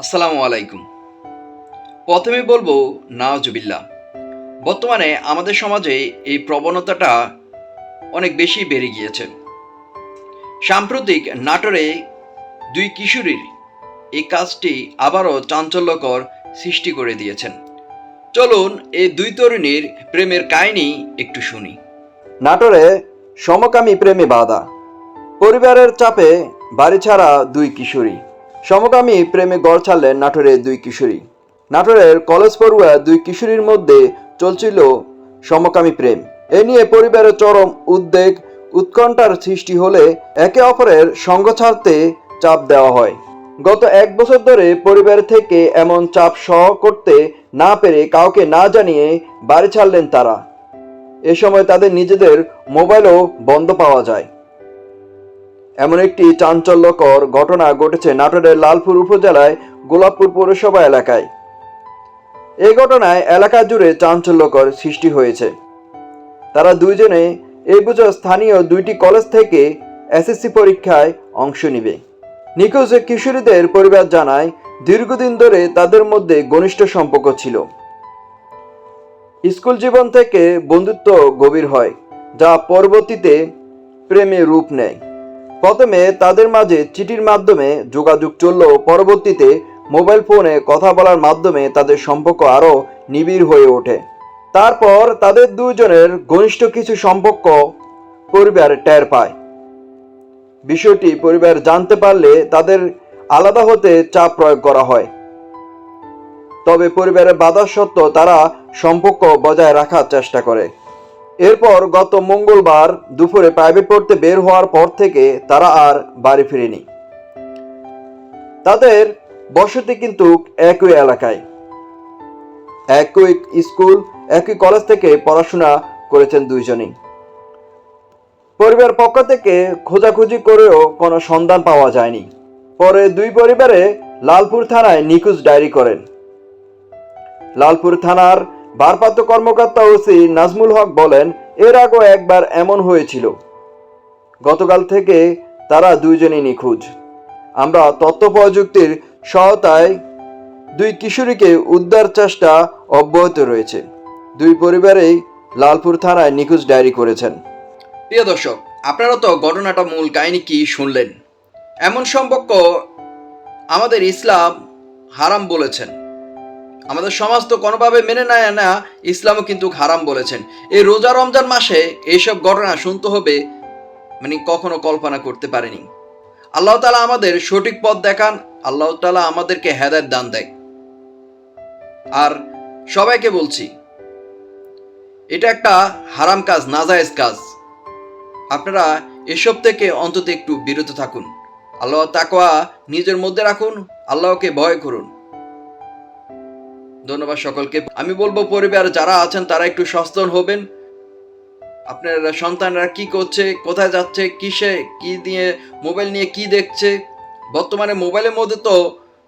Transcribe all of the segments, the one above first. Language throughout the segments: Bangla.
আসসালামু আলাইকুম। প্রথমে বলবো নাউজুবিল্লাহ। বর্তমানে আমাদের সমাজে এই প্রবণতাটা অনেক বেশি বেড়ে গিয়েছে। সাম্প্রতিক নাটোরে দুই কিশোরীর এই কাজটি আবারও চাঞ্চল্যকর সৃষ্টি করে দিয়েছেন। চলুন এই দুই তরুণীর প্রেমের কাহিনী একটু শুনি। নাটোরে সমকামী প্রেমে বাধা, পরিবারের চাপে বাড়ি ছাড়া দুই কিশোরী। সমকামী প্রেমে গড় ছাড়লেন নাটোরের দুই কিশোরী। নাটোরের কলেজ পড়ুয়া দুই কিশোরীর মধ্যে চলছিল সমকামী প্রেম। এ নিয়ে পরিবারের চরম উদ্বেগ উৎকণ্ঠার সৃষ্টি হলে একে অপরের সঙ্গ ছাড়তে চাপ দেওয়া হয়। গত এক বছর ধরে পরিবার থেকে এমন চাপ সহ করতে না পেরে কাউকে না জানিয়ে বাড়ি ছাড়লেন তারা। এ সময় তাদের নিজেদের মোবাইলও বন্ধ পাওয়া যায়। এমন একটি চাঞ্চল্যকর ঘটনা ঘটেছে নাটোরের লালপুর উপজেলায় গোলাপপুর পৌরসভা এলাকায়। এই ঘটনায় এলাকা জুড়ে চাঞ্চল্যকর সৃষ্টি হয়েছে। তারা দুইজনে এই বছর স্থানীয় দুইটি কলেজ থেকে এসএসসি পরীক্ষায় অংশ নিবে। নিখোঁজ কিশোরীদের পরিবার জানায়, দীর্ঘদিন ধরে তাদের মধ্যে ঘনিষ্ঠ সম্পর্ক ছিল। স্কুল জীবন থেকে বন্ধুত্ব গভীর হয়, যা পরবর্তীতে প্রেমে রূপ নেয়। প্রথমে তাদের মাঝে চিঠির মাধ্যমে যোগাযোগ চললেও পরবর্তীতে মোবাইল ফোনে কথা বলার মাধ্যমে তাদের সম্পর্ক আরও নিবিড় হয়ে ওঠে। তারপর তাদের দুজনের ঘনিষ্ঠ কিছু সম্পর্ক পরিবার টের পায়। বিষয়টি পরিবার জানতে পারলে তাদের আলাদা হতে চাপ প্রয়োগ করা হয়। তবে পরিবারের বাধা সত্ত্বেও তারা সম্পর্ক বজায় রাখার চেষ্টা করে। এরপর গত মঙ্গলবার দুপুরে প্রাইভেট পড়তে বের হওয়ার পর থেকে তারা আর বাড়ি ফিরেনি। তাদের বসতি কিন্তু একই এলাকায়, একই স্কুল, একই কলেজ থেকে পড়াশোনা করেছেন দুইজনেই। পরিবার পক্ষ থেকে খোঁজাখুঁজি করেও কোনো সন্ধান পাওয়া যায়নি। পরে দুই পরিবারে লালপুর থানায় নিখোঁজ ডায়েরি করেন। লালপুর থানার ভারপ্রাপ্ত কর্মকর্তা ওসি নাজমুল হক বলেন, এর আগেও একবার এমন হয়েছিল। গতকাল থেকে তারা দুইজনই নিখোঁজ। আমরা তথ্য প্রযুক্তির সহায়তায় দুই কিশোরীকে উদ্ধার চেষ্টা অব্যাহত রয়েছে। দুই পরিবারেই লালপুর থানায় নিখোঁজ ডায়েরি করেছেন। প্রিয় দর্শক, আপনারা তো ঘটনাটা মূল কাহিনী কি শুনলেন। এমন সম্পর্ক আমাদের ইসলাম হারাম বলেছেন। আমাদের সমাজ তো কোনোভাবে মেনে নেয় না, ইসলামও কিন্তু হারাম বলেছেন। এই রোজা রমজান মাসে এইসব ঘটনা শুনতে হবে, কখনো কল্পনা করতে পারেনি। আল্লাহ তাআলা আমাদের সঠিক পথ দেখান, আল্লাহ তাআলা আমাদেরকে হেদায়েত দান দেয়। আর সবাইকে বলছি, এটা একটা হারাম কাজ, নাজায়েজ কাজ। আপনারা এসব থেকে অন্তত একটু বিরত থাকুন। আল্লাহ তাকওয়া নিজের মধ্যে রাখুন, আল্লাহকে ভয় করুন। ধন্যবাদ সকলকে। আমি বলবো পরিবার যারা আছেন তারা একটু সচেতন হবেন। আপনার সন্তানরা কি করছে, কোথায় যাচ্ছে, কিসে কি দিয়ে মোবাইল নিয়ে কি দেখছে। বর্তমানে মোবাইলের মধ্যে তো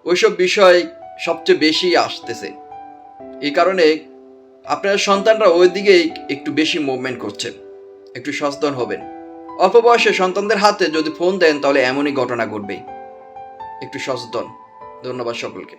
ওইসব বিষয় সবচেয়ে বেশি আসতেছে। এই কারণে আপনার সন্তানরা ওই দিকেই একটু বেশি মুভমেন্ট করছে। একটু সচেতন হবেন। অল্প বয়সে সন্তানদের হাতে যদি ফোন দেন তাহলে এমনই ঘটনা ঘটবে। একটু সচেতন। ধন্যবাদ সকলকে।